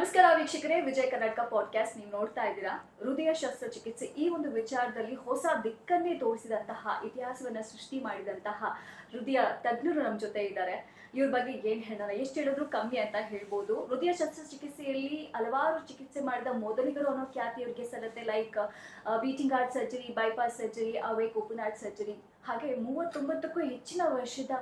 ನಮಸ್ಕಾರ ವೀಕ್ಷಕರೇ, ವಿಜಯ ಕರ್ನಾಟಕ ಪಾಡ್ಕಾಸ್ಟ್ ನೀವು ನೋಡ್ತಾ ಇದ್ದೀರಾ. ಹೃದಯ ಶಸ್ತ್ರಚಿಕಿತ್ಸೆ ಈ ಒಂದು ವಿಚಾರದಲ್ಲಿ ಹೊಸ ದಿಕ್ಕನ್ನೇ ತೋರಿಸಿದಂತಹ, ಇತಿಹಾಸವನ್ನ ಸೃಷ್ಟಿ ಮಾಡಿದಂತಹ ಹೃದಯ ತಜ್ಞರು ನಮ್ಮ ಜೊತೆ ಇದ್ದಾರೆ. ಇವ್ರ ಬಗ್ಗೆ ಏನ್ ಹೇಳೋಣ, ಎಷ್ಟು ಹೇಳಿದ್ರು ಕಮ್ಮಿ ಅಂತ ಹೇಳ್ಬೋದು. ಹೃದಯ ಶಸ್ತ್ರಚಿಕಿತ್ಸೆಯಲ್ಲಿ ಹಲವಾರು ಚಿಕಿತ್ಸೆ ಮಾಡಿದ ಮೊದಲಿಗರು ಅನ್ನೋ ಖ್ಯಾತಿ ಇವ್ರಿಗೆ ಸಲ್ಲತ್ತೆ. Like beating heart surgery, bypass surgery, awake open heart surgery. ಹಾಗೆ 39ಕ್ಕೂ ಹೆಚ್ಚಿನ ವರ್ಷದ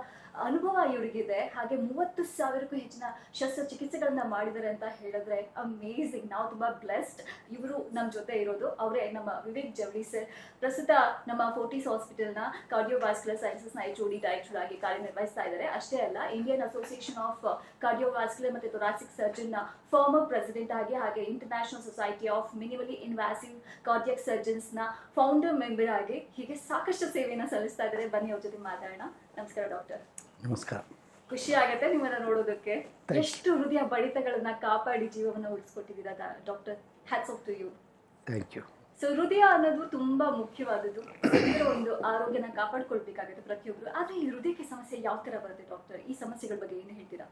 ಅನುಭವ ಇವರಿಗಿದೆ. ಹಾಗೆ 30,000ಕ್ಕೂ ಹೆಚ್ಚಿನ ಶಸ್ತ್ರಚಿಕಿತ್ಸೆಗಳನ್ನ ಮಾಡಿದ್ದಾರೆ ಅಂತ ಹೇಳಿದ್ರೆ ಅಮೇಝಿಂಗ್. ನಾವು ತುಂಬಾ ಬ್ಲೆಸ್ಡ್ ಇವರು ನಮ್ಮ ಜೊತೆ ಇರೋದು. ಅವರೇ ನಮ್ಮ ವಿವೇಕ್ ಜವಳಿ ಸರ್. ಪ್ರಸ್ತುತ ನಮ್ಮ ಫೋರ್ಟಿಸ್ ಹಾಸ್ಪಿಟಲ್ನ ಕಾರ್ಡಿಯೋವಾಸ್ಕ್ಯುಲರ್ ಸೈನ್ಸಸ್ನ HOD ಡೈರೆಕ್ಟರ್ ಆಗಿ ಕಾರ್ಯನಿರ್ವಹಿಸ್ತಾ ಇದ್ದಾರೆ. ಅಷ್ಟೇ ಅಲ್ಲ, ಇಂಡಿಯನ್ ಅಸೋಸಿಯೇಷನ್ ಆಫ್ ಕಾರ್ಡಿಯೋವಾಸ್ಕ್ಯುಲರ್ ಮತ್ತು ಥೊರಾಸಿಕ್ ಸರ್ಜನ್ ಫಾರ್ಮರ್ ಪ್ರೆಸಿಡೆಂಟ್ ಆಗಿ, ಹಾಗೆ international society of ಮಿನಿಮಲಿ invasive cardiac surgeons ನ ಫೌಂಡರ್ ಮೆಂಬರ್ ಆಗಿ, ಹೀಗೆ ಸಾಕಷ್ಟು ಸೇವೆಯನ್ನು ಸಲ್ಲಿಸ್ತಾ ಇದ್ದಾರೆ. ಬನ್ನಿ ಅವ್ರ ಜೊತೆ ಮಾತಾಡೋಣ. ನಮಸ್ಕಾರ ಡಾಕ್ಟರ್. ನಮಸ್ಕಾರ. ಖುಷಿ ಆಗುತ್ತೆ ನಿಮ್ಮನ್ನ ನೋಡೋದಕ್ಕೆ. ಎಷ್ಟು ಹೃದಯ ಬಡಿತಗಳನ್ನ ಕಾಪಾಡಿ ಜೀವವನ್ನು ಉಳಿಸ್ಕೊಟ್ಟಿದ್ದೀರಾ doctor. Hats off to you. Thank you. So ಹೃದಯ ಅನ್ನೋದು ತುಂಬಾ ಮುಖ್ಯವಾದದ್ದು. ಒಂದು ಆರೋಗ್ಯನ ಕಾಪಾಡ್ಕೊಳ್ಬೇಕಾಗುತ್ತೆ ಪ್ರತಿಯೊಬ್ರು. ಆದ್ರೆ ಈ ಹೃದಯಕ್ಕೆ ಸಮಸ್ಯೆ ಯಾವ ತರ ಬರುತ್ತೆ ಡಾಕ್ಟರ್? ಈ ಸಮಸ್ಯೆಗಳ ಬಗ್ಗೆ ಏನು ಹೇಳ್ತೀರಾ?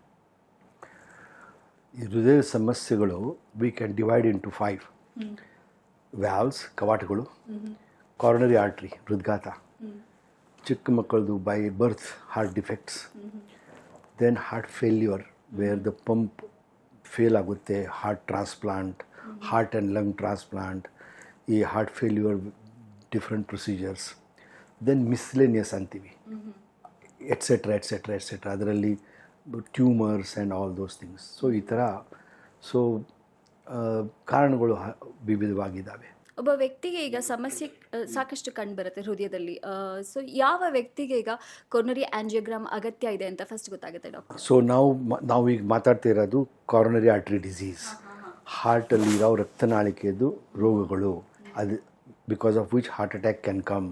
ಈ ಹೃದಯ ಸಮಸ್ಯೆಗಳು we can divide into 5 valves, ಕವಾಟಗಳು, ಕಾರನರಿ ಆರ್ಟ್ರಿ, ಹೃದ್ಘಾತ, ಚಿಕ್ಕ ಮಕ್ಕಳದು by birth heart defects, then heart failure where the pump fail ಆಗುತ್ತೆ, heart transplant, heart and lung transplant, ಈ heart failure different procedures, then miscellaneous ಅಂತೀವಿ, ಎಟ್ಸೆಟ್ರಾ ಎಟ್ಸೆಟ್ರಾ ಎಟ್ಸೆಟ್ರಾ, ಅದರಲ್ಲಿ tumours and all those things. So ಈ ಥರ ಕಾರಣಗಳು ವಿವಿಧವಾಗಿದ್ದಾವೆ. ಒಬ್ಬ ವ್ಯಕ್ತಿಗೆ ಈಗ ಸಮಸ್ಯೆ ಸಾಕಷ್ಟು ಕಂಡು ಬರುತ್ತೆ ಹೃದಯದಲ್ಲಿ. ಸೊ ಯಾವ ವ್ಯಕ್ತಿಗೆ ಈಗ ಕೊರೋನರಿ ಆಂಜಿಯೋಗ್ರಾಮ್ ಅಗತ್ಯ ಇದೆ ಅಂತ ಫಸ್ಟ್ ಗೊತ್ತಾಗುತ್ತೆ ಡಾಕ್ಟರ್? ಸೊ ನಾವು ಈಗ ಮಾತಾಡ್ತಾ ಇರೋದು ಕಾರನರಿ ಆರ್ಟರಿ ಡಿಸೀಸ್, ಹಾರ್ಟಲ್ಲಿ ಇರೋ ರಕ್ತನಾಳಿಕೆದು ರೋಗಗಳು. ಅದು because of which heart attack can come.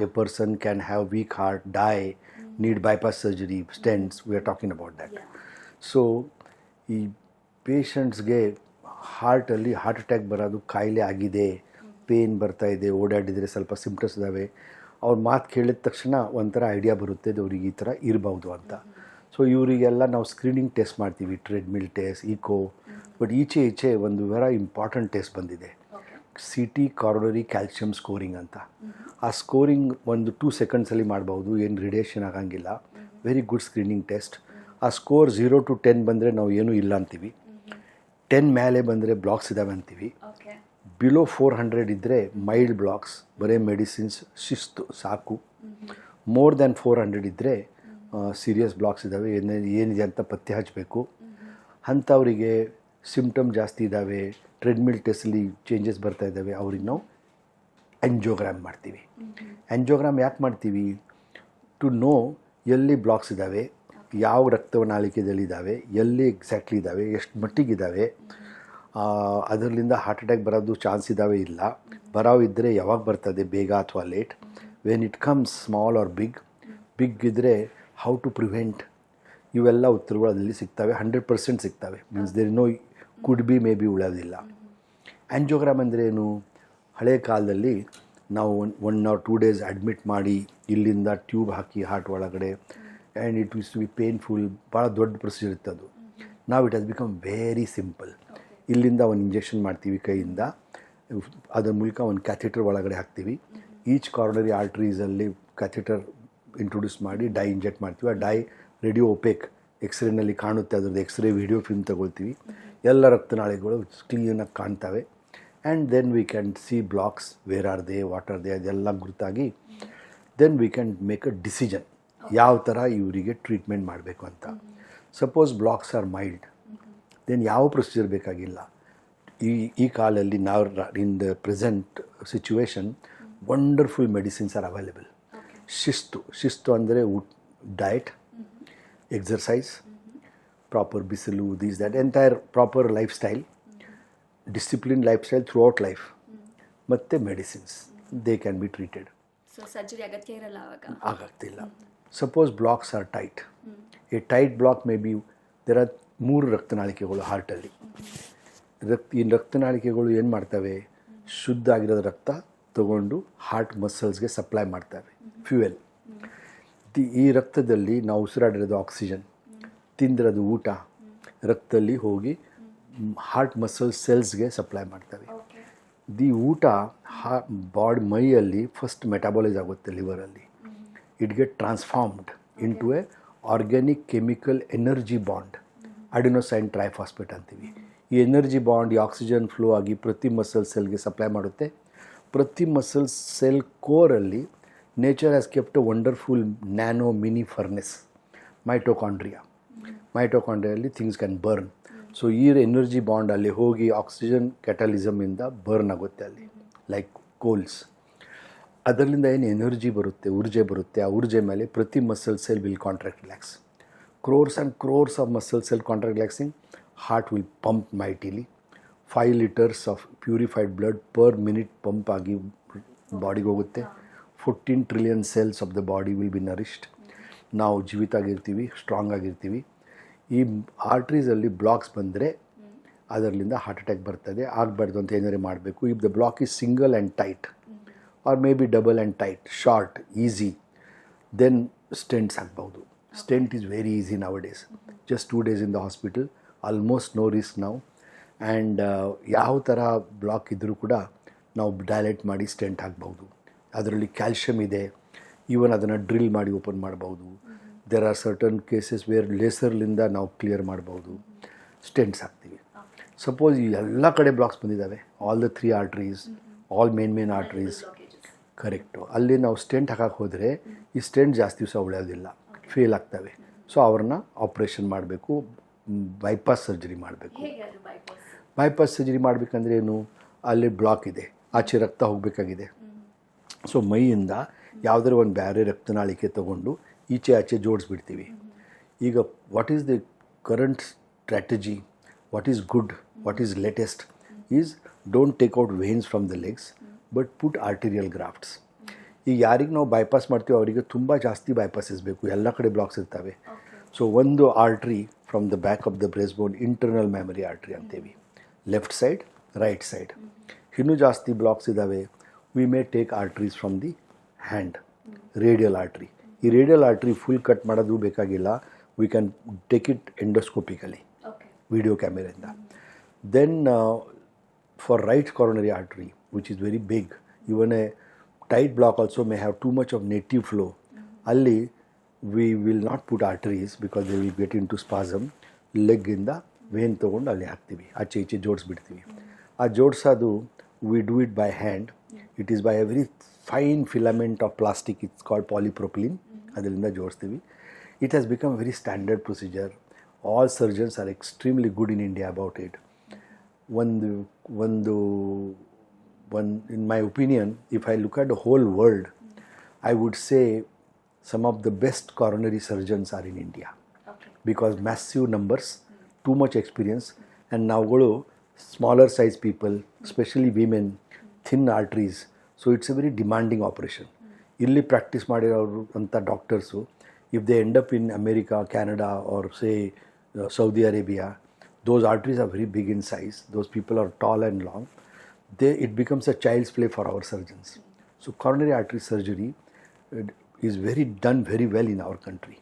A person can have weak heart, die, need bypass surgery, stents. We are talking about that. So ಈ ಪೇಷಂಟ್ಸ್ಗೆ ಹಾರ್ಟಲ್ಲಿ ಹಾರ್ಟ್ ಅಟ್ಯಾಕ್ ಬರೋದು ಕಾಯಿಲೆ ಆಗಿದೆ, ಪೇನ್ ಬರ್ತಾ ಇದೆ, ಓಡಾಡಿದರೆ ಸ್ವಲ್ಪ ಸಿಂಪ್ಟಮ್ಸ್ ಇದ್ದಾವೆ, ಅವ್ರ ಮಾತು ಕೇಳಿದ ತಕ್ಷಣ ಒಂಥರ ಐಡಿಯಾ ಬರುತ್ತೆ ಅವ್ರಿಗೆ ಈ ಥರ ಇರ್ಬೋದು ಅಂತ. ಸೊ ಇವರಿಗೆಲ್ಲ ನಾವು ಸ್ಕ್ರೀನಿಂಗ್ ಟೆಸ್ಟ್ ಮಾಡ್ತೀವಿ, ಟ್ರೆಡ್ಮಿಲ್ ಟೆಸ್ಟ್, ಈಕೋ. ಬಟ್ ಈಚೆ ಒಂದು ವೆರಿ ಇಂಪಾರ್ಟೆಂಟ್ ಟೆಸ್ಟ್ ಬಂದಿದೆ, CT ಕಾರನರಿ ಕ್ಯಾಲ್ಸಿಯಂ ಸ್ಕೋರಿಂಗ್ ಅಂತ. ಆ ಸ್ಕೋರಿಂಗ್ ಒಂದು 2 ಸೆಕೆಂಡ್ಸಲ್ಲಿ ಮಾಡ್ಬೋದು, ಏನು ರೇಡಿಯೇಷನ್ ಆಗಂಗಿಲ್ಲ. Very good screening test. ಆ ಸ್ಕೋರ್ 0 to 10 ಬಂದರೆ ನಾವು ಏನೂ ಇಲ್ಲ ಅಂತೀವಿ. 10 ಮೇಲೆ ಬಂದರೆ ಬ್ಲಾಕ್ಸ್ ಇದ್ದಾವೆ ಅಂತೀವಿ. ಬಿಲೋ 400 ಇದ್ದರೆ ಮೈಲ್ಡ್ ಬ್ಲಾಕ್ಸ್, ಬರೀ ಮೆಡಿಸಿನ್ಸ್, ಶಿಸ್ತು ಸಾಕು. ಮೋರ್ ದ್ಯಾನ್ 400 ಇದ್ದರೆ ಸೀರಿಯಸ್ ಬ್ಲಾಕ್ಸ್ ಇದ್ದಾವೆ, ಏನಿದೆ ಅಂತ ಪತ್ತೆ ಹಚ್ಚಬೇಕು. ಅಂಥವರಿಗೆ ಸಿಂಪ್ಟಮ್ ಜಾಸ್ತಿ ಇದ್ದಾವೆ, ಟ್ರೆಡ್ಮಿಲ್ ಟೆಸ್ಟಲ್ಲಿ ಚೇಂಜಸ್ ಬರ್ತಾ ಇದ್ದಾವೆ, ಅವ್ರಿಗೆ ನಾವು ಆಂಜಿಯೋಗ್ರಾಮ್ ಮಾಡ್ತೀವಿ. ಆಂಜಿಯೋಗ್ರಾಮ್ ಯಾಕೆ ಮಾಡ್ತೀವಿ? ಟು ನೋ ಎಲ್ಲಿ ಬ್ಲಾಕ್ಸ್ ಇದ್ದಾವೆ, ಯಾವ ರಕ್ತನಾಳಿಕೆಯಲ್ಲಿದ್ದಾವೆ, ಎಲ್ಲಿ ಎಕ್ಸಾಕ್ಟ್ಲಿ ಇದ್ದಾವೆ, ಎಷ್ಟು ಮಟ್ಟಿಗಿದ್ದಾವೆ, ಅದರಿಂದ ಹಾರ್ಟ್ ಅಟ್ಯಾಕ್ ಬರೋದು ಚಾನ್ಸ್ ಇದ್ದಾವೆ ಇಲ್ಲ, ಬರೋವು ಇದ್ದರೆ ಯಾವಾಗ ಬರ್ತದೆ, ಬೇಗ ಅಥವಾ late, when it comes small or big ಇದ್ದರೆ ಹೌ ಟು ಪ್ರಿವೆಂಟ್. ಇವೆಲ್ಲ ಉತ್ತರಗಳು ಅದರಲ್ಲಿ ಸಿಗ್ತವೆ. 100% ಸಿಗ್ತವೆ. Means there no could be may be ಉಳೋದಿಲ್ಲ. ಆಂಜಿಯೋಗ್ರಾಮ್ ಅಂದರೆ ಏನು? ಹಳೆ ಕಾಲದಲ್ಲಿ ನಾವು 1 or 2 days ಅಡ್ಮಿಟ್ ಮಾಡಿ ಇಲ್ಲಿಂದ ಟ್ಯೂಬ್ ಹಾಕಿ ಹಾರ್ಟ್ ಒಳಗಡೆ, and it used to be painful. ಭಾಳ ದೊಡ್ಡ ಪ್ರೊಸೀಜರ್ ಇತ್ತದು. ನಾವು it has become very simple. ಇಲ್ಲಿಂದ ಒಂದು ಇಂಜೆಕ್ಷನ್ ಮಾಡ್ತೀವಿ ಕೈಯಿಂದ, ಅದರ ಮೂಲಕ ಒಂದು ಕ್ಯಾಥೆಟರ್ ಒಳಗಡೆ ಹಾಕ್ತೀವಿ. ಈಚ್ ಕಾರ್ನರಿ ಆರ್ಟ್ರೀಸಲ್ಲಿ ಕ್ಯಾಥೆಟರ್ ಇಂಟ್ರೊಡ್ಯೂಸ್ ಮಾಡಿ ಡೈ ಇಂಜೆಕ್ಟ್ ಮಾಡ್ತೀವಿ. ಆ ಡೈ ರೇಡಿಯೋ ಒಪೇಕ್, ಎಕ್ಸ್ರೇನಲ್ಲಿ ಕಾಣುತ್ತೆ, ಅದ್ರದ್ದು ಎಕ್ಸ್ರೇ ವಿಡಿಯೋ ಫಿಲ್ಮ್ ತಗೊಳ್ತೀವಿ. ಎಲ್ಲ ರಕ್ತನಾಳಿಗಳು ಕ್ಲೀನಾಗಿ ಕಾಣ್ತವೆ. And then we can see blocks, where are they, what are they, ಅದೆಲ್ಲ ಗುರುತಾಗಿ then we can make a decision ಯಾವ ಥರ ಇವರಿಗೆ ಟ್ರೀಟ್ಮೆಂಟ್ ಮಾಡಬೇಕು ಅಂತ. Suppose blocks are mild, then ಯಾವ ಪ್ರೊಸೀಜರ್ ಬೇಕಾಗಿಲ್ಲ. ಈ ಕಾಲಲ್ಲಿ ನಾವು in the present situation wonderful medicines are available. ಶಿಸ್ತು ಅಂದರೆ ಡಯಟ್, ಎಕ್ಸರ್ಸೈಸ್, ಪ್ರಾಪರ್ ಬಿಸಿಲು, these that entire proper lifestyle, discipline lifestyle throughout life, ಮತ್ತು medicines, they can be treated. So surgery ಅಗತ್ಯ ಇರಲ್ಲ ಆಗೋಗ್ತಿಲ್ಲ. Suppose blocks are tight, a tight block may be there are 3 ರಕ್ತನಾಳಿಕೆಗಳು ಹಾರ್ಟಲ್ಲಿ. ಈ ರಕ್ತನಾಳಿಕೆಗಳು ಏನು ಮಾಡ್ತವೆ? ಶುದ್ಧ ಆಗಿರೋದು ರಕ್ತ ತಗೊಂಡು ಹಾರ್ಟ್ ಮಸಲ್ಸ್ಗೆ ಸಪ್ಲೈ ಮಾಡ್ತವೆ, ಫ್ಯೂಯಲ್. ಈ ರಕ್ತದಲ್ಲಿ ನಾವು ಉಸಿರಾಡಿರೋದು ಆಕ್ಸಿಜನ್, ತಿಂದಿರೋದು ಊಟ ರಕ್ತದಲ್ಲಿ ಹೋಗಿ ಹಾರ್ಟ್ ಮಸಲ್ ಸೆಲ್ಸ್ಗೆ ಸಪ್ಲೈ ಮಾಡ್ತವೆ. ಓಕೆ. ದಿ ಊಟ ಮೈಯಲ್ಲಿ ಫಸ್ಟ್ ಮೆಟಾಬಲೈಸ್ ಆಗುತ್ತೆ ಲಿವರಲ್ಲಿ. It get transformed into a organic chemical energy bond, adenosine triphosphate ಅಂತೀವಿ. ಈ ಎನರ್ಜಿ ಬಾಂಡ್ ಈ ಆಕ್ಸಿಜನ್ ಫ್ಲೋ ಆಗಿ ಪ್ರತಿ ಮಸಲ್ ಸೆಲ್ಗೆ ಸಪ್ಲೈ ಮಾಡುತ್ತೆ. ಪ್ರತಿ ಮಸಲ್ ಸೆಲ್ ಕೋರಲ್ಲಿ nature has kept a wonderful nano mini furnace, ಮೈಟೋಕಾಂಡ್ರಿಯಲ್ಲಿ ಥಿಂಗ್ಸ್ ಕ್ಯಾನ್ ಬರ್ನ್. ಸೊ ಈ ಎನರ್ಜಿ ಬಾಂಡ್ ಅಲ್ಲಿ ಹೋಗಿ ಆಕ್ಸಿಜನ್ ಕ್ಯಾಟಲಿಸಮಿಂದ ಬರ್ನ್ ಆಗುತ್ತೆ ಅಲ್ಲಿ, ಲೈಕ್ ಕೋಲ್ಸ್. ಅದರಿಂದ ಏನು ಎನರ್ಜಿ ಬರುತ್ತೆ, ಊರ್ಜೆ ಬರುತ್ತೆ. ಆ ಊರ್ಜೆ ಮೇಲೆ ಪ್ರತಿ muscle cell will contract relax. crores and crores of muscle cell contract relaxing, heart will pump mightily. 5 liters of purified blood per minute pump ಆಗಿ ಬಾಡಿಗೆ ಹೋಗುತ್ತೆ. 14 trillion cells of the body will be nourished. ನಾವು ಜೀವಿತ ಆಗಿರ್ತೀವಿ, strong ಆಗಿರ್ತೀವಿ. ಈ ಆರ್ಟ್ರೀಸಲ್ಲಿ blocks ಬಂದರೆ ಅದರಲ್ಲಿಂದ heart attack ಬರ್ತದೆ. ಆಗಬಾರ್ದು ಅಂತ ಏನಾರು ಮಾಡಬೇಕು. If the block is single and tight or may be double and tight, short, easy, then stents ಹಾಕ್ಬೋದು. Stent is very easy nowadays. Just 2 days in the hospital, almost no risk now. And ಯಾವ ಥರ block ಇದ್ದರೂ ಕೂಡ ನಾವು dilate ಮಾಡಿ stent ಹಾಕ್ಬೋದು. ಅದರಲ್ಲಿ calcium ಇದೆ. ಈವನ್ ಅದನ್ನು ಡ್ರಿಲ್ ಮಾಡಿ ಓಪನ್ ಮಾಡ್ಬೋದು. There are certain cases where ಲೇಸರ್ಲಿಂದ ನಾವು ಕ್ಲಿಯರ್ ಮಾಡ್ಬೋದು. ಸ್ಟೆಂಟ್ಸ್ ಹಾಕ್ತೀವಿ. ಸಪೋಸ್ ಈ ಎಲ್ಲ ಕಡೆ ಬ್ಲಾಕ್ಸ್ ಬಂದಿದ್ದಾವೆ, all the 3 arteries, all main arteries, correct. ಅಲ್ಲಿ ನಾವು ಸ್ಟೆಂಟ್ ಹಾಕಕ್ಕೆ ಹೋದರೆ ಈ ಸ್ಟೆಂಟ್ ಜಾಸ್ತಿ ದಿವಸ ಉಳಿಯೋದಿಲ್ಲ, ಫೇಲ್ ಆಗ್ತವೆ. ಸೊ ಅವ್ರನ್ನ ಆಪ್ರೇಷನ್ ಮಾಡಬೇಕು, ಬೈಪಾಸ್ ಸರ್ಜರಿ ಮಾಡಬೇಕು. ಬೈಪಾಸ್ ಸರ್ಜರಿ ಮಾಡಬೇಕಂದ್ರೆ ಏನು, ಅಲ್ಲಿ ಬ್ಲಾಕ್ ಇದೆ, ಆಚೆ ರಕ್ತ ಹೋಗಬೇಕಾಗಿದೆ. ಸೊ ಮೈಯಿಂದ ಯಾವುದಾದ್ರು ಒಂದು ಬೇರೆ ರಕ್ತನಾಳಿಕೆ ತೊಗೊಂಡು ಈಚೆ ಆಚೆ ಜೋಡಿಸ್ಬಿಡ್ತೀವಿ. ಈಗ what is the current strategy, what is good, what is latest is don't take out veins from the legs but put arterial grafts. ಈಗ ಯಾರಿಗೆ ನಾವು ಬೈಪಾಸ್ ಮಾಡ್ತೀವಿ ಅವರಿಗೆ ತುಂಬ ಜಾಸ್ತಿ ಬೈಪಾಸಸ್ ಬೇಕು, ಎಲ್ಲ ಕಡೆ ಬ್ಲಾಕ್ಸ್ ಇರ್ತವೆ. ಸೊ ಒಂದು artery from the back of the breast bone, internal mammary artery ಅಂತೀವಿ, ಲೆಫ್ಟ್ ಸೈಡ್, ರೈಟ್ ಸೈಡ್. ಇನ್ನೂ ಜಾಸ್ತಿ ಬ್ಲಾಕ್ಸ್ ಇದ್ದಾವೆ, we may take arteries from the hand, radial artery. ಈ ರೇಡಿಯಲ್ ಆರ್ಟ್ರಿ ಫುಲ್ ಕಟ್ ಮಾಡೋದು ಬೇಕಾಗಿಲ್ಲ, we can take it endoscopically, video ಕ್ಯಾಮೆರಿಂದ. Then for right coronary artery, which is very big, even a tight block also may have too much of native flow. ಅಲ್ಲಿ we will not put arteries because they will get into spasm. ಲೆಗ್ಗಿಂದ vein ತೊಗೊಂಡು ಅಲ್ಲಿ ಹಾಕ್ತೀವಿ, ಆಚೆ ಈಚೆ ಜೋಡಿಸ್ಬಿಡ್ತೀವಿ. ಆ ಜೋಡಿಸೋದು we do it by hand. It is by a very fine filament of plastic, it's called polypropylene. ಅದರಿಂದ ಜೋಡಿಸ್ತೀವಿ. It has become a very standard procedure. All surgeons are extremely good in India about it. In my opinion, if I look at the whole world, I would say some of the best coronary surgeons are in India. Because massive numbers, too much experience, and now smaller size people, especially women, thin arteries, so it's a very demanding operation. Illi practice ಮಾಡಿರೋರು ಅಂತ doctors, if they end up in America, Canada, or say Saudi Arabia, those arteries are very big in size, those people are tall and long. It becomes a child's play for our surgeons. So coronary artery surgery is done very well in our country.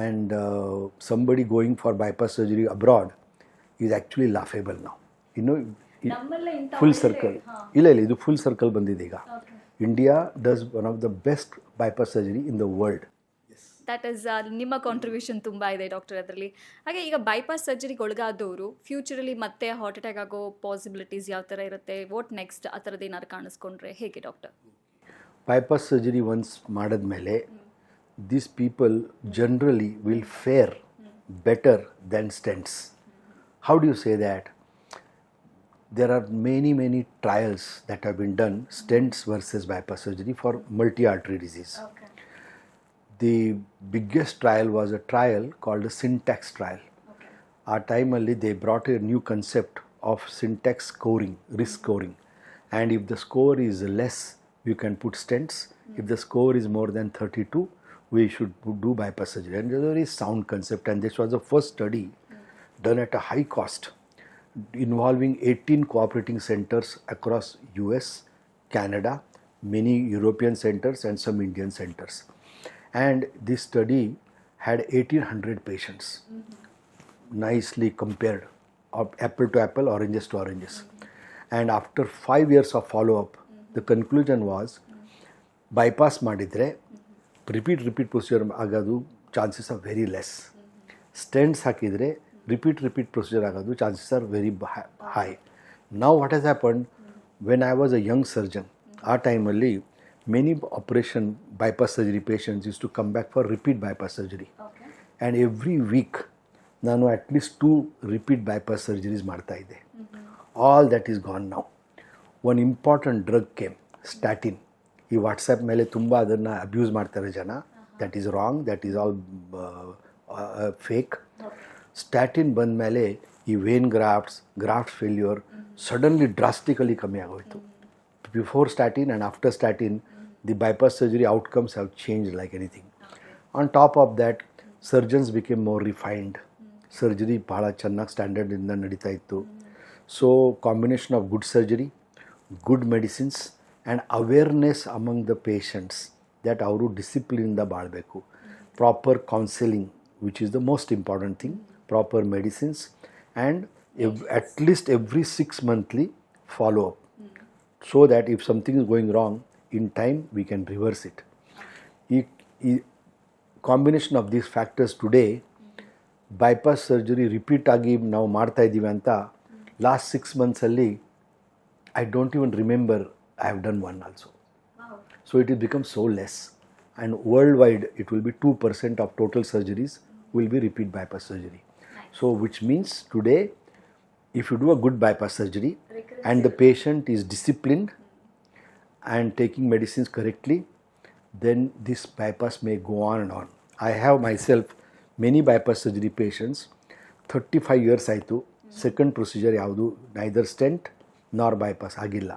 And somebody going for bypass surgery abroad is actually laughable now. You know, full circle. ಇಲ್ಲ ಇದು full circle ಬಂದಿದೆ ಈಗ. India does one of the best bypass surgery in the world. That is ನಿಮ್ಮ contribution ತುಂಬ ಇದೆ doctor ಅದರಲ್ಲಿ. ಹಾಗೆ ಈಗ ಬೈಪಾಸ್ ಸರ್ಜರಿಗೆ ಒಳಗಾದವರು ಫ್ಯೂಚರಲ್ಲಿ ಮತ್ತೆ ಹಾರ್ಟ್ ಅಟ್ಯಾಕ್ ಆಗೋ ಪಾಸಿಬಿಲಿಟೀಸ್ ಯಾವ ಥರ ಇರುತ್ತೆ, ವಾಟ್ ನೆಕ್ಸ್ಟ್, ಆ ಥರದ್ದು ಏನಾದ್ರು ಕಾಣಿಸ್ಕೊಂಡ್ರೆ ಹೇಗೆ ಡಾಕ್ಟರ್? ಬೈಪಾಸ್ ಸರ್ಜರಿ ಒನ್ಸ್ ಮಾಡಿದ್ಮೇಲೆ these people generally will fare better than stents. How do you say that? There are many trials that have been done, stents versus bypass surgery for multi-artery disease. The biggest trial was a trial called the syntax trial. Our time only they brought a new concept of syntax scoring, risk scoring. And if the score is less, you can put stents. If the score is more than 32, we should do bypass surgery. And it's a very sound concept. And this was the first study done at a high cost, involving 18 cooperating centers across US, Canada, many European centers and some Indian centers. And this study had 1800 patients, nicely compared apple to apple, oranges to oranges. And after 5 years of follow-up, the conclusion was, bypass ಮಾಡಿದರೆ repeat procedure ಆಗೋದು chances are very less. Stents ಹಾಕಿದರೆ repeat procedure ಆಗೋದು chances are very high. Now what has happened, when I was a young surgeon, ಆ ಟೈಮಲ್ಲಿ many operation bypass surgery patients used to come back for repeat bypass surgery. Okay. And every week ನಾನು at least 2 repeat bypass surgeries ಮಾಡ್ತಾ ಇದ್ದೆ. All that is gone now. One important drug came, statin. ಈ WhatsApp ಮೇಲೆ ತುಂಬ ಅದನ್ನು abuse ಮಾಡ್ತಾರೆ ಜನ. That is wrong, that is all fake. Statin ಬಂದ ಮೇಲೆ ಈ vein graft failure suddenly drastically ಕಮ್ಮಿ ಆಗೋಯಿತು. Before statin and after statin the bypass surgery outcomes have changed like anything. On top of that, surgeons became more refined. Surgery bhಳ ಚೆನ್ನಾಗಿ ಸ್ಟ್ಯಾಂಡರ್ಡಿಂದ ನಡೀತಾ ಇತ್ತು. So combination of good surgery, good medicines and awareness among the patients that ಅವರು ಡಿಸಿಪ್ಲಿನಿಂದ ಬಾಳಬೇಕು. Proper counselling which is the most important thing, proper medicines and at least every 6 monthly follow-up, so that if something is going wrong, in time we can reverse it. Combination of these factors today, bypass surgery repeat agi ನಾವು ಮಾಡ್ತಾ ಇದ್ದೀವಿ ಅಂತ last 6 months ಅಲ್ಲಿ I don't even remember I have done one also. Wow. So it has become so less, and worldwide it will be 2% of total surgeries will be repeat bypass surgery. Nice. So which means today, if you do a good bypass surgery and the patient is disciplined and taking medicines correctly, then this bypass may go on and on. I have myself many bypass surgery patients, 35 years ಆಯಿತು, second procedure ಯಾವುದು neither stent nor bypass ಆಗಿಲ್ಲ.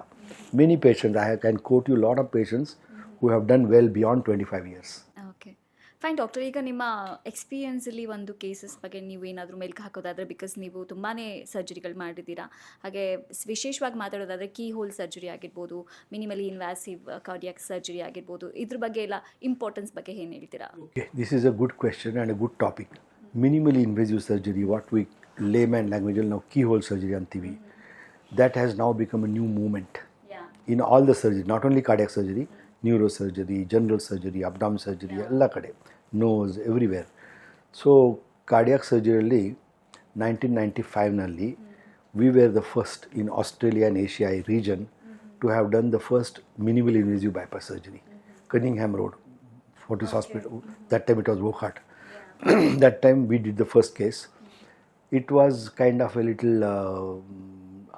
Many patients, I can quote you a lot of patients who have done well beyond 25 years. Okay fine doctor, ಈಗ ನಿಮ್ಮ ಎಕ್ಸ್ಪೀರಿಯನ್ಸಲ್ಲಿ ಒಂದು cases ಬಗ್ಗೆ ನೀವು ಏನಾದರೂ ಮೆಲ್ಕು ಹಾಕೋದಾದರೆ, because ನೀವು ತುಂಬಾ ಸರ್ಜರಿಗಳು ಮಾಡಿದ್ದೀರಾ, ಹಾಗೆ ವಿಶೇಷವಾಗಿ ಮಾತಾಡೋದಾದರೆ ಕೀ ಹೋಲ್ ಸರ್ಜರಿ ಆಗಿರ್ಬೋದು, ಮಿನಿಮಲಿ ಇನ್ವಾಸಿವ್ ಕಾರ್ಡಿಯಾಕ್ ಸರ್ಜರಿ ಆಗಿರ್ಬೋದು, ಇದ್ರ ಬಗ್ಗೆ ಎಲ್ಲ ಇಂಪಾರ್ಟೆನ್ಸ್ ಬಗ್ಗೆ ಏನು ಹೇಳ್ತೀರಾ? Okay, this is a good question and a good topic. Minimally invasive surgery, what we layman language now keyhole surgery antivi, that has now become a new movement. Yeah. In all the surgery, not only cardiac surgery, neurosurgery, general surgery, abdomen surgery, ಎಲ್ಲ ಕಡೆ, nose, everywhere. So cardiac surgery 1995 we were the first in Australia and Asia region to have done the first minimally invasive bypass surgery. Cunningham Road, Fortis Hospital, that time it was Wokat. That time we did the first case. It was kind of a little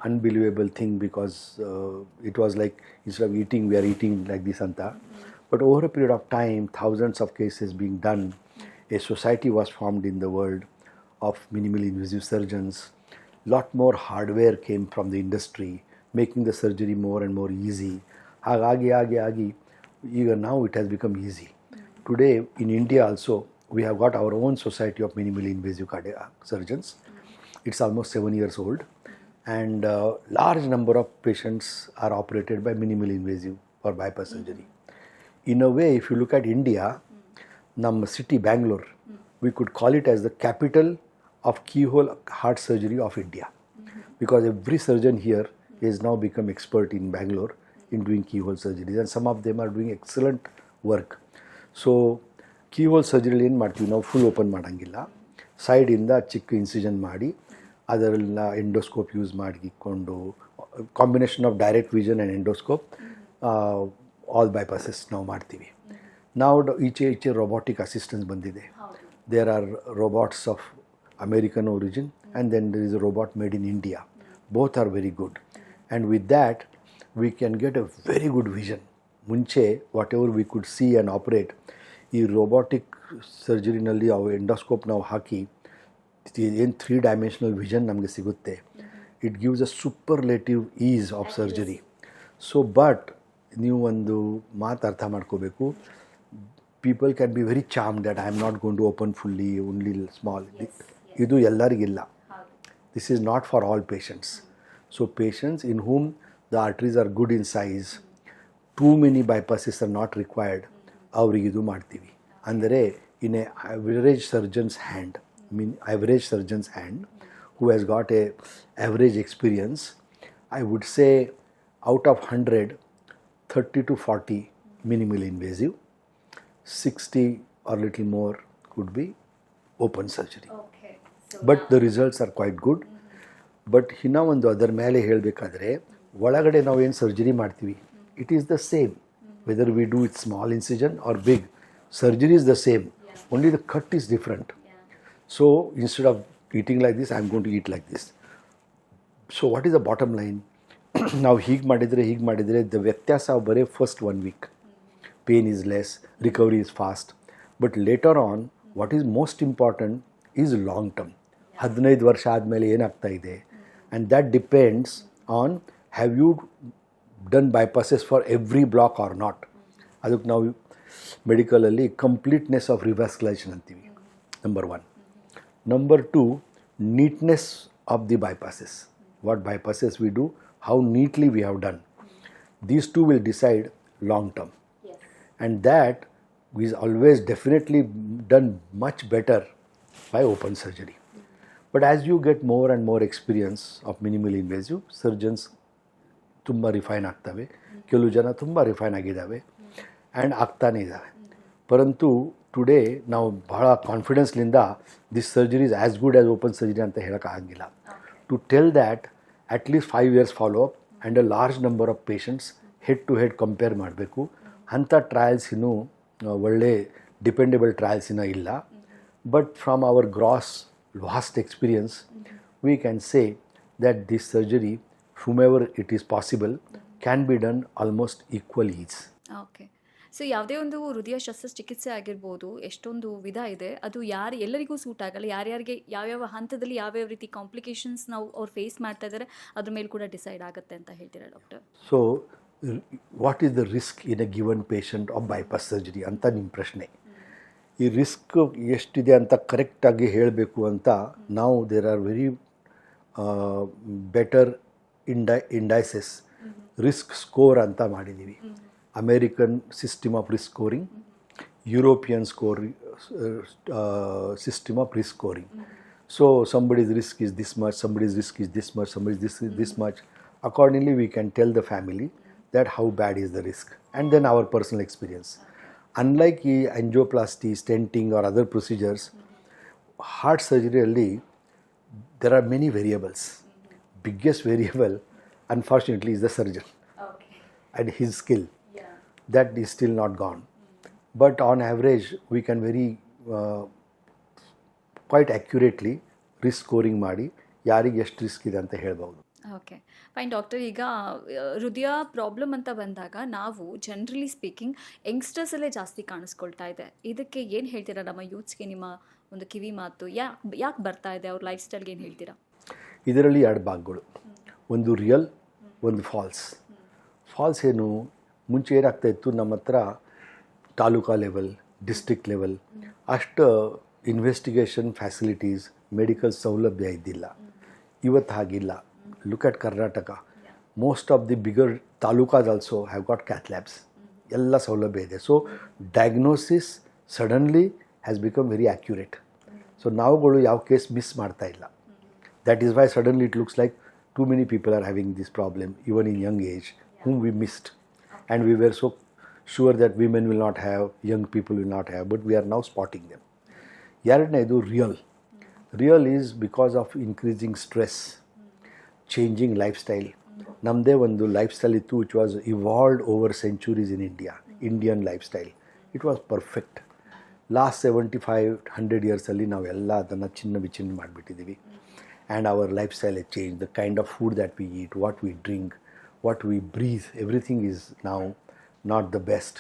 unbelievable thing, because it was like instead of eating, we are eating like this anta. But over a period of time, thousands of cases being done, a society was formed in the world of minimally invasive surgeons. Lot more hardware came from the industry, making the surgery more and more easy. Agi, even now it has become easy. Today in India also, we have got our own society of minimally invasive cardiac surgeons. It's almost 7 years old, and large number of patients are operated by minimally invasive or bypass surgery. In a way, if you look at India, ನಮ್ಮ city Bangalore, we could call it as the capital of keyhole heart surgery of India, because every surgeon here is now become expert in Bangalore in doing keyhole surgeries, and some of them are doing excellent work. So keyhole surgery ಏನು ಮಾಡ್ತೀವಿ ನಾವು, full open ಮಾಡೋಂಗಿಲ್ಲ, ಸೈಡಿಂದ ಚಿಕ್ಕ incision ಮಾಡಿ ಅದರೆಲ್ಲ endoscope use ಮಾಡಿಕೊಂಡು, combination of direct vision and endoscope, all bypasses ನಾವು ಮಾಡ್ತೀವಿ. ನಾವು ಈಚೆ ರೊಬಾಟಿಕ್ ಅಸಿಸ್ಟೆನ್ಸ್ ಬಂದಿದೆ. There are robots of American origin, and then there is a robot made in India. Both are very good, and with that we can get a very good vision. ಮುಂಚೆ whatever we could see and operate, ಈ robotic ಸರ್ಜರಿನಲ್ಲಿ ಅವು endoscope ನಾವು ಹಾಕಿ ಏನು 3-dimensional vision ನಮಗೆ ಸಿಗುತ್ತೆ. It gives a superlative ease of surgery. So but ನೀವು ಒಂದು ಮಾತು ಅರ್ಥ ಮಾಡ್ಕೋಬೇಕು, people can be very charm that I am not going to open fully, only small. ಇದು ಎಲ್ಲರಿಗಿಲ್ಲ. This is not for all patients. So patients in whom the arteries are good in size, too many bypasses are not required, ಅವ್ರಿಗೆ ಇದು ಮಾಡ್ತೀವಿ. ಅಂದರೆ in a average surgeon's hand who has got a average experience, I would say out of 100, 30 to 40 minimally invasive, 60 or little more could be open surgery. Okay. But the results are quite good. But ಇನ್ನೂ ಒಂದು ಅದರ ಮೇಲೆ ಹೇಳಬೇಕಾದ್ರೆ ಒಳಗಡೆ ನಾವು ಏನು surgery ಮಾಡ್ತೀವಿ it is the same whether we do it small incision or big surgery is the same only the cut is different. So instead of eating like this I am going to eat like this. So what is the bottom line? ನಾವು ಹೀಗೆ ಮಾಡಿದರೆ the ವ್ಯತ್ಯಾಸ ಬರೀ first 1 week pain is less, recovery is fast. But later on, what is most important is long term. 15 ವರ್ಷ ಆದಮೇಲೆ ಏನಾಗ್ತಾ ಇದೆ, and that depends on have you done bypasses for every block or not. ಅದಕ್ಕೆ ನಾವು ಮೆಡಿಕಲಲ್ಲಿ completeness of ರಿವ್ಯಾಸ್ಕ್ಯುಲೇಷನ್ ಅಂತೀವಿ, number 1. Number 2, neatness of the bypasses. What bypasses we do, how neatly we have done. These two will decide long term. And that is always definitely done much better by open surgery. But as you get more and more experience of minimally invasive, surgeons ತುಂಬ refine ಆಗ್ತವೆ, ಕೆಲವು ಜನ ತುಂಬ refine ಆಗಿದ್ದಾವೆ and ಆಗ್ತಾನೇ ಇದ್ದಾವೆ. ಪರಂತು today ನಾವು ಬಹಳ ಕಾನ್ಫಿಡೆನ್ಸ್ಲಿಂದ this surgery is as good as open surgery ಅಂತ ಹೇಳೋಕ್ಕಾಗಂಗಿಲ್ಲ. To tell that at least 5 years follow up and a large number of patients head to head compare ಮಾಡಬೇಕು. ಅಂಥ ಟ್ರಯಲ್ಸ್ ಇನ್ನೂ ಒಳ್ಳೆ ಡಿಪೆಂಡೆಬಲ್ ಟ್ರಯಲ್ಸ್ ಇನ್ನೂ ಇಲ್ಲ. But from our gross vast experience we can say that this surgery whomever it is possible can be done almost equal ease. Okay. So ಯಾವುದೇ ಒಂದು ಹೃದಯ ಶಸ್ತ್ರಚಿಕಿತ್ಸೆ ಆಗಿರ್ಬೋದು, ಎಷ್ಟೊಂದು ವಿಧ ಇದೆ, ಅದು ಎಲ್ಲರಿಗೂ ಸೂಟ್ ಆಗಲ್ಲ. ಯಾರ್ಯಾರಿಗೆ ಯಾವ್ಯಾವ ಹಂತದಲ್ಲಿ ಯಾವ್ಯಾವ ರೀತಿ ಕಾಂಪ್ಲಿಕೇಶನ್ಸ್ ನಾವು ಅವ್ರು ಫೇಸ್ ಮಾಡ್ತಾ ಇದ್ದಾರೆ ಅದ್ರ ಮೇಲೆ ಕೂಡ ಡಿಸೈಡ್ ಆಗುತ್ತೆ ಅಂತ ಹೇಳ್ತೀರಾ doctor? So what is the risk in a given patient of bypass surgery ಅಂತ ನಿಮ್ಮ ಪ್ರಶ್ನೆ. ಈ ರಿಸ್ಕ್ ಎಷ್ಟಿದೆ ಅಂತ ಕರೆಕ್ಟಾಗಿ ಹೇಳಬೇಕು ಅಂತ ನಾವು there are very better indices risk score ಅಂತ ಮಾಡಿದ್ದೀವಿ. American system of risk scoring, European system of risk scoring. So somebody's risk is this much, somebody's risk is this much, somebody's risk is this much. Accordingly, we can tell the family that how bad is the risk, and then our personal experience. Unlike angioplasty, stenting or other procedures, heart surgery alli there are many variables. Biggest variable, unfortunately, is the surgeon and his skill. That is still not gone. But on average, we can very quite accurately risk scoring ಮಾಡಿ ಯಾರಿಗೆ ಎಷ್ಟು risk ಇದೆ ಅಂತ ಹೇಳ್ಬೋದು. Okay, fine doctor. ಈಗ ಹೃದಯ problem ಅಂತ ಬಂದಾಗ ನಾವು ಜನರಲಿ ಸ್ಪೀಕಿಂಗ್ ಯಂಗ್ಸ್ಟರ್ಸಲ್ಲೇ ಜಾಸ್ತಿ ಕಾಣಿಸ್ಕೊಳ್ತಾ ಇದೆ. ಇದಕ್ಕೆ ಏನು ಹೇಳ್ತೀರಾ ನಮ್ಮ ಯೂತ್ಸ್ಗೆ? ನಿಮ್ಮ ಒಂದು ಕಿವಿ ಮಾತು ಯಾಕೆ ಬರ್ತಾ ಇದೆ, ಅವ್ರ ಲೈಫ್ ಸ್ಟೈಲ್ಗೆ ಏನು ಹೇಳ್ತೀರಾ? ಇದರಲ್ಲಿ 2 ಭಾಗಗಳು, ಒಂದು ರಿಯಲ್, ಒಂದು ಫಾಲ್ಸ್. ಫಾಲ್ಸ್ ಏನು, ಮುಂಚೆ ಏನಾಗ್ತಾ ಇತ್ತು, ನಮ್ಮ ಹತ್ರ ತಾಲೂಕಾ ಲೆವೆಲ್, ಡಿಸ್ಟ್ರಿಕ್ಟ್ ಲೆವೆಲ್ ಅಷ್ಟು ಇನ್ವೆಸ್ಟಿಗೇಷನ್ ಫ್ಯಾಸಿಲಿಟೀಸ್, ಮೆಡಿಕಲ್ ಸೌಲಭ್ಯ ಇದ್ದಿಲ್ಲ. ಇವತ್ತು ಹಾಗಿಲ್ಲ. Look at Karnataka, most of the bigger talukas also have got cath labs, ಎಲ್ಲ ಸೌಲಭ್ಯ ಇದೆ. So diagnosis suddenly has become very accurate. So ನಾವುಗಳು ಯಾವ ಕೇಸ್ ಮಿಸ್ ಮಾಡ್ತಾ ಇಲ್ಲ. That is why suddenly it looks like too many people are having this problem, even in young age, whom we missed. And we were so sure that women will not have, young people will not have, but we are now spotting them. ಎರಡನೇದು real. Real is because of increasing stress, changing life style. ನಮ್ಮದೇ ಒಂದು life style ಇತ್ತು which was evolved over centuries in India. Indian life style it was perfect. Last 75-100 ಇಯರ್ಸಲ್ಲಿ ನಾವೆಲ್ಲ ಅದನ್ನು ಚಿನ್ನ ವಿಚಿನ್ನ ಮಾಡಿಬಿಟ್ಟಿದ್ದೀವಿ. And our lifestyle has changed. The kind of food that we eat, what we drink, what we breathe, everything is now not the best.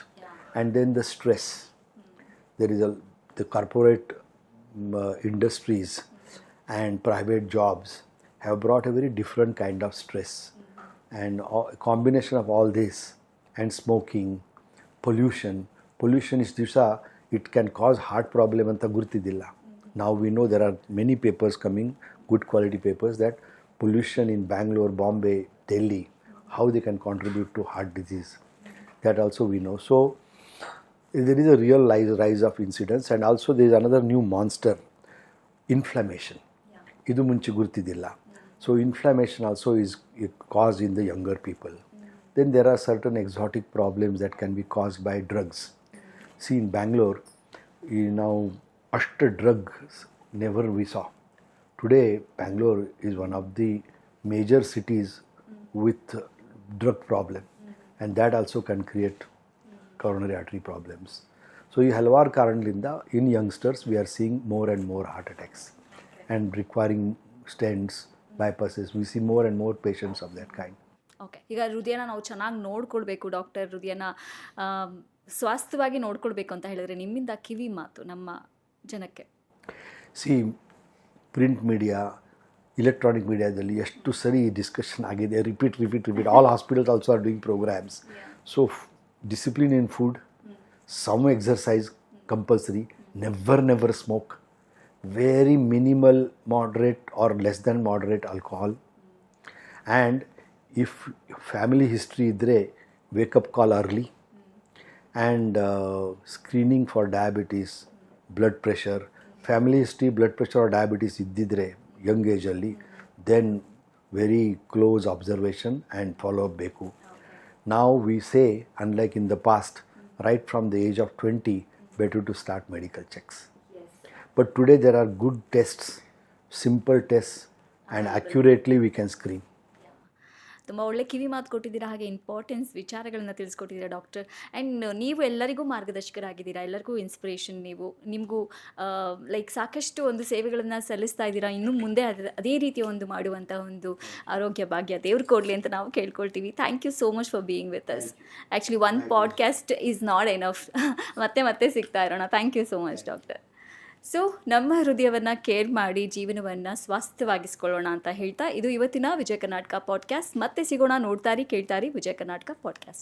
And then the stress. There is the corporate industries and private jobs have brought a very different kind of stress. And a combination of all this and smoking, pollution is disa, it can cause heart problem anta gurtidilla. Now we know there are many papers coming, good quality papers, that pollution in Bangalore, Bombay, Delhi, how they can contribute to heart disease. That also we know. So there is a real rise of incidence, and also there is another new monster, inflammation. ಇದು ಮುಂಚೆ ಗುರ್ತಿದ್ದಿಲ್ಲ. ಸೊ inflammation also is caused in the younger people. Then there are certain exotic problems that can be caused by drugs. See, in Bangalore, now ಅಷ್ಟು drugs never we saw. Today, Bangalore is one of the major cities with drug problem, and that also can create coronary artery problems. So ಈ ಹಲವಾರು ಕಾರಣದಿಂದ in youngsters we are seeing more and more heart attacks and requiring stents, bypasses. We see more and more patients of that kind. Okay, ಈಗ ಹೃದಯನ ನಾವು ಚೆನ್ನಾಗಿ ನೋಡ್ಕೊಳ್ಬೇಕು doctor, ಹೃದಯನ ಸ್ವಾಸ್ಥ್ಯವಾಗಿ ನೋಡ್ಕೊಳ್ಬೇಕು ಅಂತ ಹೇಳಿದ್ರೆ ನಿಮ್ಮಿಂದ ಕಿವಿ ಮಾತು ನಮ್ಮ ಜನಕ್ಕೆ. ಸಿ, ಪ್ರಿಂಟ್ ಮೀಡಿಯಾ, ಇಲೆಕ್ಟ್ರಾನಿಕ್ ಮೀಡಿಯಾದಲ್ಲಿ ಎಷ್ಟು ಸರಿ ಡಿಸ್ಕಷನ್ ಆಗಿದೆ, repeat all hospitals also are doing programmes. So discipline in food, some exercise compulsory, never smoke, very minimal moderate or less than moderate alcohol, and if family history idre wake up call early, and screening for diabetes, blood pressure, family history blood pressure or diabetes iddidre young age alli, then very close observation and follow up beku. Now we say, unlike in the past, right from the age of 20 better to start medical checks. But today there are good tests, simple tests, and accurately we can screen. ತುಂಬ ಒಳ್ಳೆ ಕಿವಿ ಮಾತು ಕೊಟ್ಟಿದ್ದೀರಾ, ಹಾಗೆ importance ವಿಚಾರಗಳನ್ನು ತಿಳಿಸ್ಕೊಟ್ಟಿದ್ದೀರಾ doctor. And ನೀವು ಎಲ್ಲರಿಗೂ ಮಾರ್ಗದರ್ಶಕರಾಗಿದ್ದೀರಾ, ಎಲ್ಲರಿಗೂ inspiration. ನಿಮಗೂ ಲೈಕ್ ಸಾಕಷ್ಟು ಒಂದು ಸೇವೆಗಳನ್ನು ಸಲ್ಲಿಸ್ತಾ ಇದ್ದೀರಾ. ಇನ್ನು ಮುಂದೆ ಅದೇ ರೀತಿಯ ಒಂದು ಮಾಡುವಂಥ ಒಂದು ಆರೋಗ್ಯ ಭಾಗ್ಯ ದೇವ್ರು ಕೊಡಲಿ ಅಂತ ನಾವು ಕೇಳ್ಕೊಳ್ತೀವಿ. Thank you so much for being with us. Actually one podcast is not enough. ಮತ್ತೆ ಸಿಗ್ತಾ ಇರೋಣ. Thank you so much doctor. So ನಮ್ಮ ಹೃದಯವನ್ನು ಕೇರ್ ಮಾಡಿ ಜೀವನವನ್ನು ಸ್ವಾಸ್ಥ್ಯವಾಗಿಸ್ಕೊಳ್ಳೋಣ ಅಂತ ಹೇಳ್ತಾ ಇದು ಇವತ್ತಿನ ವಿಜಯ ಕರ್ನಾಟಕ ಪಾಡ್ಕಾಸ್ಟ್. ಮತ್ತೆ ಸಿಗೋಣ. ನೋಡ್ತಾರಿ ಕೇಳ್ತಾರಿ ವಿಜಯ ಕರ್ನಾಟಕ ಪಾಡ್ಕಾಸ್ಟ್.